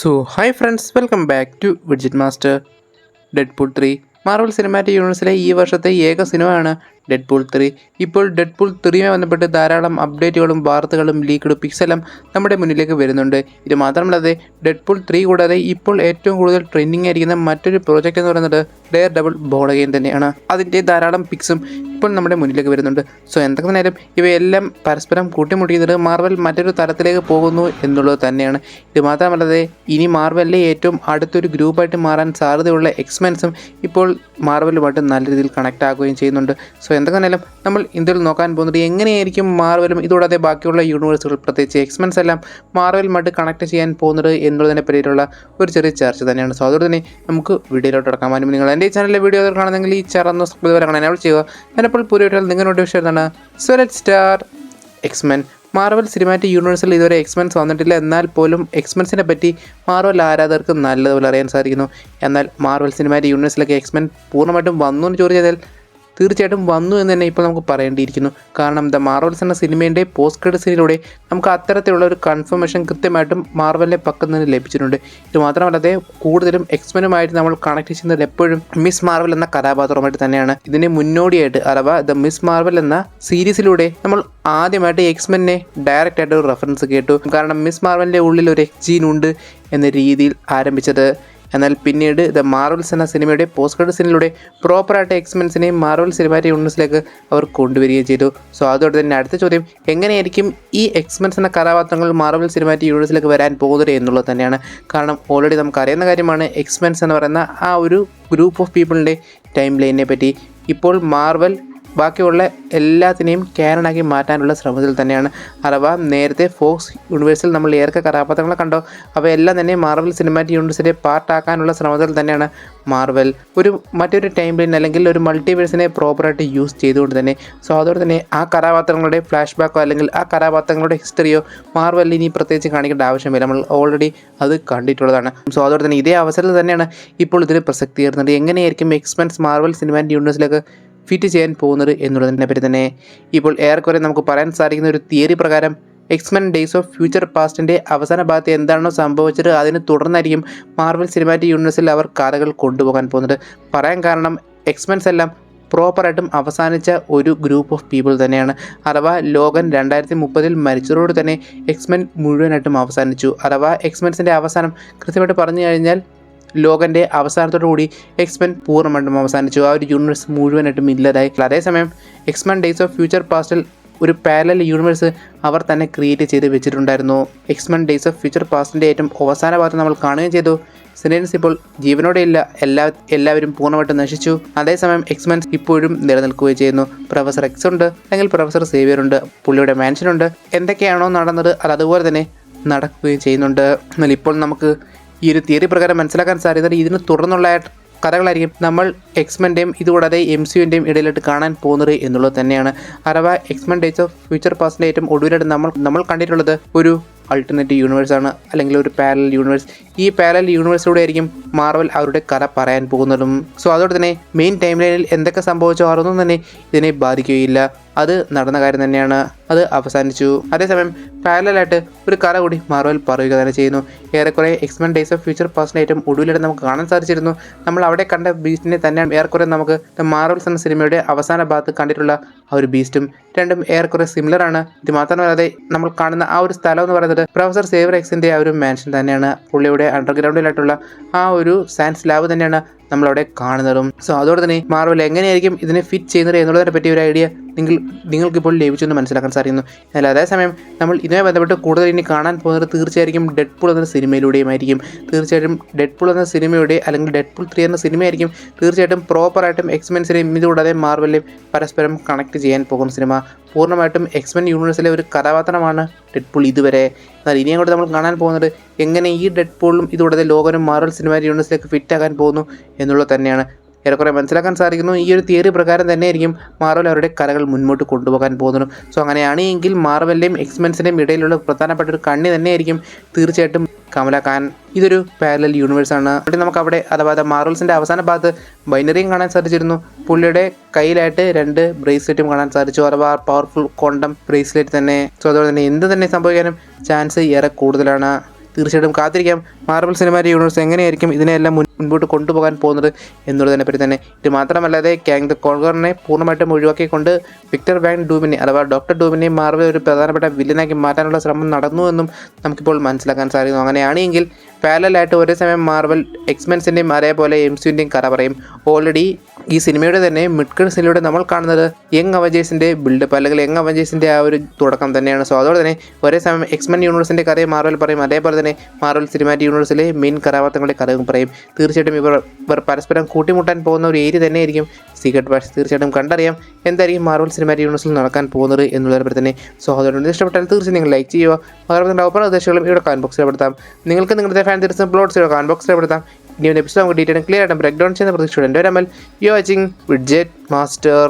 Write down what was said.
Hi friends, welcome back to Widget Master. Deadpool 3 Marvel cinematic യൂണിവേഴ്സിലെ ഈ വർഷത്തെ ഏക സിനിമയാണ് ഡെഡ്പൂൾ 3. ഇപ്പോൾ ഡെഡ്പൂൾ 3യുമായി ബന്ധപ്പെട്ട് ധാരാളം അപ്ഡേറ്റുകളും വാർത്തകളും ലീക്ക്ഡ് പിക്സെല്ലാം നമ്മുടെ മുന്നിലേക്ക് വരുന്നുണ്ട്. ഇത് മാത്രമല്ലാതെ ഡെഡ്പൂൾ 3 കൂടാതെ ഇപ്പോൾ ഏറ്റവും കൂടുതൽ ട്രെൻഡിങ് ആയിരിക്കുന്ന മറ്റൊരു പ്രോജക്റ്റ് എന്ന് പറയുന്നത് ഡെയർ ഡബിൾ ബോർൺ അഗെയിൻ തന്നെയാണ്. അതിൻ്റെ ധാരാളം പിക്സും ഇപ്പോൾ നമ്മുടെ മുന്നിലേക്ക് വരുന്നുണ്ട്. എന്തൊക്കെ നേരം ഇവയെല്ലാം പരസ്പരം കൂട്ടിമുട്ടിക്കുന്നത് മാർവൽ മറ്റൊരു തലത്തിലേക്ക് പോകുന്നു എന്നുള്ളത് തന്നെയാണ്. ഇത് മാത്രമല്ലാതെ ഇനി മാർവലിലെ ഏറ്റവും അടുത്തൊരു ഗ്രൂപ്പായിട്ട് മാറാൻ സാധ്യതയുള്ള എക്സ്മെൻസും ഇപ്പോൾ മാർവലുമായിട്ട് നല്ല രീതിയിൽ കണക്ട് ആകുകയും ചെയ്യുന്നുണ്ട്. എന്തൊക്കെ നേരം നമ്മൾ ഇന്ത്യയിൽ നോക്കാൻ പോകുന്നത് എങ്ങനെയായിരിക്കും മാർവലും ഇതുകൂടാതെ ബാക്കിയുള്ള യൂണിവേഴ്സുകൾ പ്രത്യേകിച്ച് എക്സ്മെൻസ് എല്ലാം മാർവലുമായിട്ട് കണക്ട് ചെയ്യാൻ പോകുന്നത് എന്നുള്ളതിനെ പറ്റിയിട്ടുള്ള ഒരു ചെറിയ ചർച്ച തന്നെയാണ്. അതുകൊണ്ട് തന്നെ നമുക്ക് വീഡിയോയിലോട്ട് കിടക്കാൻ പറ്റും. നിങ്ങൾ എൻ്റെ ഈ ചാനലിലെ വീഡിയോ കാണുന്നെങ്കിൽ ഈ ചാനൽ ഒന്ന് സബ്സ്ക്രൈബ് വരെ കാണാൻ അവൾ ചെയ്യുക. ഞാനിപ്പോൾ പുതിയ നിങ്ങളുടെ വിഷയം എന്താണ്? Let's start. X Men Marvel cinematic യൂണിവേഴ്സിൽ ഇതുവരെ എക്സ്മെൻസ് വന്നിട്ടില്ല. എന്നാൽ പോലും എക്സ്മെൻസിനെ പറ്റി മാർവൽ ആരാധകർക്ക് നല്ലതുപോലെ അറിയാൻ സാധിക്കുന്നു. എന്നാൽ മാർവൽ സിനിമാറ്റിക് യൂണിവേഴ്സിലേക്ക് എക്സ്മെൻ പൂർണ്ണമായിട്ടും വന്നു എന്ന് ചോദിച്ചാൽ തീർച്ചയായിട്ടും വന്നു എന്ന് തന്നെ ഇപ്പോൾ നമുക്ക് പറയേണ്ടിയിരിക്കുന്നു. കാരണം ദ മാർവൽസ് എന്ന സിനിമയുടെ പോസ്റ്റ് ക്രെഡിറ്റ് സീനിലൂടെ നമുക്ക് അത്തരത്തിലുള്ള ഒരു കൺഫർമേഷൻ കൃത്യമായിട്ടും മാർവലിൻ്റെ പക്കത്ത് നിന്ന് ലഭിച്ചിട്ടുണ്ട്. ഇത് മാത്രമല്ലാതെ കൂടുതലും എക്സ്മെനുമായിട്ട് നമ്മൾ കണക്ട് ചെയ്യുന്നത് എപ്പോഴും മിസ് മാർവൽ എന്ന കഥാപാത്രമായിട്ട് തന്നെയാണ്. ഇതിന് മുന്നോടിയായിട്ട് അഥവാ ദ മിസ് മാർവൽ എന്ന സീരീസിലൂടെ നമ്മൾ ആദ്യമായിട്ട് എക്സ്മെനെ ഡയറക്റ്റ് ആയിട്ട് ഒരു റെഫറൻസ് കേട്ടു. കാരണം മിസ് മാർവലിൻ്റെ ഉള്ളിൽ ഒരു എക്സ് ജീൻ ഉണ്ട് എന്ന രീതിയിൽ ആരംഭിച്ചത്. എന്നാൽ പിന്നീട് ദ മാർവൽസ് എന്ന സിനിമയുടെ പോസ്റ്റ് ക്രെഡിറ്റ് സീനിലൂടെ പ്രോപ്പറായിട്ട് എക്സ്മെൻസിനെയും മാർവൽ സിനിമാറ്റിക് യൂണിവേഴ്സിലേക്ക് അവർ കൊണ്ടുവരികയും ചെയ്തു. അതോടെ തന്നെ അടുത്ത ചോദ്യം, എങ്ങനെയായിരിക്കും ഈ എക്സ്മെൻസ് എന്ന കഥാപാത്രങ്ങൾ മാർവൽ സിനിമാറ്റിക് യൂണിവേഴ്സിലേക്ക് വരാൻ പോകുന്നത് എന്നുള്ളത് തന്നെയാണ്. കാരണം ഓൾറെഡി നമുക്ക് അറിയുന്ന കാര്യമാണ് എക്സ്മെൻസ് എന്ന് പറയുന്ന ആ ഒരു ഗ്രൂപ്പ് ഓഫ് പീപ്പിളിൻ്റെ ടൈം ലൈനിനെ പറ്റി. ഇപ്പോൾ മാർവൽ ബാക്കിയുള്ള എല്ലാത്തിനെയും ക്യാനണാക്കി മാറ്റാനുള്ള ശ്രമത്തിൽ തന്നെയാണ്. അഥവാ നേരത്തെ ഫോക്സ് യൂണിവേഴ്സിൽ നമ്മൾ ഏതൊക്കെ കഥാപാത്രങ്ങളെ കണ്ടോ അവയെല്ലാം തന്നെ മാർവൽ സിനിമാറ്റിക് യൂണിവേഴ്സിൻ്റെ പാർട്ടാക്കാനുള്ള ശ്രമത്തിൽ തന്നെയാണ് മാർവൽ മറ്റൊരു ടൈം ലൈൻ അല്ലെങ്കിൽ ഒരു മൾട്ടിവേഴ്സിനെ പ്രോപ്പറായിട്ട് യൂസ് ചെയ്തുകൊണ്ട് തന്നെ. അതോടെ തന്നെ ആ കഥാപാത്രങ്ങളുടെ ഫ്ലാഷ് ബാക്കോ അല്ലെങ്കിൽ ആ കഥാപാത്രങ്ങളുടെ ഹിസ്റ്ററിയോ മാർവലിൽ ഇനി പ്രത്യേകിച്ച് കാണിക്കേണ്ട ആവശ്യമില്ല. നമ്മൾ ഓൾറെഡി അത് കണ്ടിട്ടുള്ളതാണ്. അതോടെ തന്നെ ഇതേ അവസരത്തിൽ തന്നെയാണ് ഇപ്പോൾ ഇതിന് പ്രസക്തി ഏറുന്നത്. എങ്ങനെയായിരിക്കും എക്സ്മെൻസ് മാർവൽ സിനിമാറ്റിക് യൂണിവേഴ്സിലേക്ക് ഫിറ്റ് ചെയ്യാൻ പോകുന്നത് എന്നുള്ളതിനെ പറ്റി തന്നെ ഇപ്പോൾ ഏറെക്കുറെ നമുക്ക് പറയാൻ സാധിക്കുന്ന ഒരു തിയറി പ്രകാരം എക്സ്മെൻ ഡേയ്സ് ഓഫ് ഫ്യൂച്ചർ പാസ്റ്റിൻ്റെ അവസാന ഭാഗത്ത് എന്താണോ സംഭവിച്ചത് അതിന് തുടർന്നായിരിക്കും മാർവൽ സിനിമാറ്റിക് യൂണിവേഴ്സിൽ അവർ കഥകൾ കൊണ്ടുപോകാൻ പോകുന്നത്. പറയാൻ കാരണം എക്സ്മെൻസ് എല്ലാം പ്രോപ്പറായിട്ടും അവസാനിച്ച ഒരു ഗ്രൂപ്പ് ഓഫ് പീപ്പിൾ തന്നെയാണ്. അഥവാ ലോഗൻ 2030 മരിച്ചതോട് തന്നെ എക്സ്മെൻ മുഴുവനായിട്ടും അവസാനിച്ചു. അഥവാ എക്സ്മെൻസിൻ്റെ അവസാനം കൃത്യമായിട്ട് പറഞ്ഞു കഴിഞ്ഞാൽ ലോകൻ്റെ അവസാനത്തോടുകൂടി എക്സ്മെൻ പൂർണ്ണമായിട്ടും അവസാനിച്ചു. ആ ഒരു യൂണിവേഴ്സ് മുഴുവനായിട്ടും ഇല്ലാതായി. അതേസമയം എക്സ്മെൻ ഡേയ്സ് ഓഫ് ഫ്യൂച്ചർ പാസ്റ്റിൽ ഒരു പാരലൽ യൂണിവേഴ്സ് അവർ തന്നെ ക്രിയേറ്റ് ചെയ്ത് വെച്ചിട്ടുണ്ടായിരുന്നു. എക്സ്മെൻ ഡേയ്സ് ഓഫ് ഫ്യൂച്ചർ പാസ്റ്റിൻ്റെ ഏറ്റവും അവസാന ഭാഗത്ത് നമ്മൾ കാണുകയും ചെയ്തു. സിനൻസ് ഇപ്പോൾ ജീവനോടെ ഇല്ല, എല്ലാവരും പൂർണ്ണമായിട്ടും നശിച്ചു. അതേസമയം എക്സ്മെൻസ് ഇപ്പോഴും നിലനിൽക്കുകയും ചെയ്യുന്നു. പ്രൊഫസർ എക്സ് ഉണ്ട്, അല്ലെങ്കിൽ പ്രൊഫസർ സേവിയർ ഉണ്ട്, പുള്ളിയുടെ മാൻഷനുണ്ട്. എന്തൊക്കെയാണോ നടന്നത് അത് അതുപോലെ തന്നെ നടക്കുകയും ചെയ്യുന്നുണ്ട്. എന്നാൽ ഇപ്പോൾ നമുക്ക് ഈ ഒരു തിയറി പ്രകാരം മനസ്സിലാക്കാൻ സാധിക്കുന്നത് ഇതിന് തുടർന്നുള്ള കഥകളായിരിക്കും നമ്മൾ എക്സ്മെൻ്റെയും ഇതുകൂടാതെ MCUവിൻ്റെയും ഇടയിലിട്ട് കാണാൻ പോകുന്നത് എന്നുള്ളത് തന്നെയാണ്. അഥവാ എക്സ്മെൻ ഡേയ്സ് ഓഫ് ഫ്യൂച്ചർ പാസ്റ്റിൻ്റെ ഏറ്റവും ഒടുവിലായിട്ട് നമ്മൾ കണ്ടിട്ടുള്ളത് ഒരു അൾട്ടർനേറ്റീവ് യൂണിവേഴ്സാണ്, അല്ലെങ്കിൽ ഒരു പാരലൽ യൂണിവേഴ്സ്. ഈ പാരലൽ യൂണിവേഴ്സിലൂടെ ആയിരിക്കും മാർവൽ അവരുടെ കഥ പറയാൻ പോകുന്നതും. അതോടെ തന്നെ മെയിൻ ടൈം ലൈനിൽ എന്തൊക്കെ സംഭവിച്ചോ അതൊന്നും തന്നെ ഇതിനെ ബാധിക്കുകയില്ല. അത് നടന്ന കാര്യം തന്നെയാണ്, അത് അവസാനിച്ചു. അതേസമയം പാരലായിട്ട് ഒരു കഥ കൂടി മാർവൽ പറയുക തന്നെ ചെയ്യുന്നു. ഏറെക്കുറെ എക്സ്മെൻ ഡേയ്സ് ഓഫ് ഫ്യൂച്ചർ പാസ്റ്റിൻ്റെ ഏറ്റവും ഒടുവിലായിട്ട് നമുക്ക് കാണാൻ സാധിച്ചിരുന്നു. നമ്മൾ അവിടെ കണ്ട ബീസ്റ്റിനെ തന്നെയാണ് ഏറെക്കുറെ നമുക്ക് മാർവൽസ് എന്ന സിനിമയുടെ അവസാന ഭാഗത്ത് കണ്ടിട്ടുള്ള ആ ഒരു ബീസ്റ്റും. രണ്ടും ഏറെക്കുറെ സിമിലർ ആണ്. ഇത് മാത്രമല്ലാതെ നമ്മൾ കാണുന്ന ആ ഒരു സ്ഥലം എന്ന് പറയുന്നത് പ്രൊഫസർ സേവിയർ എക്സിൻ്റെ ആ ഒരു മാൻഷൻ തന്നെയാണ്. പുള്ളിയുടെ അണ്ടർഗ്രൗണ്ടിലായിട്ടുള്ള ആ ഒരു സയൻസ് ലാബ് തന്നെയാണ് നമ്മളവിടെ കാണുന്നതും. അതോടെ തന്നെ മാർവൽ എങ്ങനെയായിരിക്കും ഇതിനെ ഫിറ്റ് ചെയ്യുന്നത് എന്നുള്ളതിനെ പറ്റിയ ഒരു ഐഡിയ നിങ്ങൾക്കിപ്പോൾ ലഭിച്ചെന്ന് മനസ്സിലാക്കാൻ സാധിക്കുന്നു. എന്നാൽ അതേസമയം നമ്മൾ ഇതുമായി ബന്ധപ്പെട്ട് കൂടുതൽ ഇനി കാണാൻ പോകുന്നത് തീർച്ചയായും ഡെഡ്പൂൾ എന്ന സിനിമയിലൂടെയുമായിരിക്കും. തീർച്ചയായിട്ടും ഡെഡ്പൂൾ എന്ന സിനിമയുടെ അല്ലെങ്കിൽ ഡെഡ്പൂൾ 3 എന്ന സിനിമയായിരിക്കും തീർച്ചയായിട്ടും പ്രോപ്പറായിട്ടും എക്സ്മെൻസിനെയും ഇതുകൂടാതെ മാർവലിനെയും പരസ്പരം കണക്ട് ചെയ്യാൻ പോകുന്ന സിനിമ. പൂർണ്ണമായിട്ടും എക്സ്മെൻ യൂണിവേഴ്സിലെ ഒരു കഥാപാത്രമാണ് ഡെഡ്പൂൾ ഇതുവരെ. എന്നാൽ ഇനി അങ്ങോട്ട് നമ്മൾ കാണാൻ പോകുന്നത് എങ്ങനെ ഈ ഡെഡ്പൂളും ഇതുകൂടാതെ ലോകനും മാർവൽ സിനിമാറ്റിക് യൂണിവേഴ്സിലേക്ക് ഫിറ്റാകാൻ പോകുന്നു എന്നുള്ളത് തന്നെയാണ്. ഏറെക്കുറെ മനസ്സിലാക്കാൻ സാധിക്കുന്നു. ഈ ഒരു തിയറി പ്രകാരം തന്നെയായിരിക്കും മാർവൽ അവരുടെ കഥകൾ മുന്നോട്ട് കൊണ്ടുപോകാൻ പോകുന്നത്. അങ്ങനെയാണെങ്കിൽ മാർവലിൻ്റെയും എക്സ്മെൻസിൻ്റെയും ഇടയിലുള്ള പ്രധാനപ്പെട്ട ഒരു കണ്ണി തന്നെയായിരിക്കും തീർച്ചയായിട്ടും കമല ഖാൻ. ഇതൊരു പാരലൽ യൂണിവേഴ്സാണ്. അവിടെ നമുക്ക് അവിടെ അഥവാ മാർവൽസിൻ്റെ അവസാന ഭാഗത്ത് ബൈനറിയും കാണാൻ സാധിച്ചിരുന്നു. പുള്ളിയുടെ കയ്യിലായിട്ട് 2 ബ്രേസ്ലെറ്റും കാണാൻ സാധിച്ചു, അഥവാ പവർഫുൾ ക്വാണ്ടം ബ്രേസ്ലെറ്റ് തന്നെ. അതോടെ തന്നെ എന്ത് തന്നെ സംഭവിക്കാനും ചാൻസ് ഏറെ കൂടുതലാണ്. തീർച്ചയായിട്ടും കാത്തിരിക്കാം മാർവൽ സിനിമാറ്റിക് യൂണിവേഴ്സ് എങ്ങനെയായിരിക്കും ഇതിനെല്ലാം മുൻപോട്ട് കൊണ്ടുപോകാൻ പോകുന്നത് എന്നുള്ളതിനെ പറ്റി തന്നെ. ഇത് മാത്രമല്ലാതെ കാങ് ദ കോൺഗറിനെ പൂർണ്ണമായിട്ടും ഒഴിവാക്കിക്കൊണ്ട് വിക്ടർ വാൻ ഡൂമിനെ അഥവാ ഡോക്ടർ ഡൂമിനെ മാർവൽ ഒരു പ്രധാനപ്പെട്ട വില്ലനാക്കി മാറ്റാനുള്ള ശ്രമം നടന്നു എന്നും നമുക്കിപ്പോൾ മനസ്സിലാക്കാൻ സാധിക്കുന്നു. അങ്ങനെയാണെങ്കിൽ പാരലായിട്ട് ഒരേ സമയം മാർവൽ എക്സ്മെൻസിൻ്റെയും അതേപോലെ MCUവിൻ്റെയും കഥ പറയും. ഓൾറെഡി ഈ സിനിമയുടെ തന്നെ മിഡ്കഴ്സിലൂടെ നമ്മൾ കാണുന്നത് യങ് അവഞ്ചേഴ്സിൻ്റെ ബിൽഡപ്പ് അല്ലെങ്കിൽ യങ് അവഞ്ചേഴ്സിൻ്റെ ആ ഒരു തുടക്കം തന്നെയാണ്. സോ അതോടെ തന്നെ ഒരേ സമയം എക്സ്മെൻ യൂണിവേഴ്സിൻ്റെ കഥയും മാർവൽ പറയും, അതേപോലെ തന്നെ മാർവൽ സിനിമാറ്റിക് യൂണിവേഴ്സിലെ മെയിൻ കഥാപാത്രങ്ങളുടെ കഥയും പറയും. തീർച്ചയായിട്ടും ഇവർ പരസ്പരം കൂട്ടിമുട്ടാൻ പോകുന്ന ഒരു ഏരിയ തന്നെയായിരിക്കും സീക്രട്ട് വാർസ്. തീർച്ചയായിട്ടും കണ്ടറിയാം എന്തായിരിക്കും മാർവൽ സിനിമാറ്റിക് യൂണിവേഴ്സിൽ നടക്കാൻ പോകുന്നത് എന്നുള്ളതിനെ പറ്റി തന്നെ. സോ അതുകൊണ്ട് ഇഷ്ടപ്പെട്ടാൽ തീർച്ചയായും നിങ്ങൾ ലൈക്ക് ചെയ്യുക. അതുപോലെ തന്നെ ഒപ്പം നിർദ്ദേശങ്ങളും ഇവിടെ കമന്റ് ബോക്സിൽ പെടുത്താം. നിങ്ങൾക്ക് നിങ്ങളുടെ ഫാൻ തിരിച്ചും പ്ലോട്ട്സ് കമന്റ് ബോക്സിൽ പെടുത്താം. ഇനി ഒരു എപ്പിസോഡ് നമുക്ക് ഡീറ്റെയിൽ ക്ലിയർ ആയിട്ട് ബ്രേക്ക് ഡൗൺ ചെയ്യുന്ന പ്രതീക്ഷയോടെ എൻ്റെ ഒരു അമൽ യു വാച്ചിങ് വിഡ്ജറ്റ് മാസ്റ്റർ.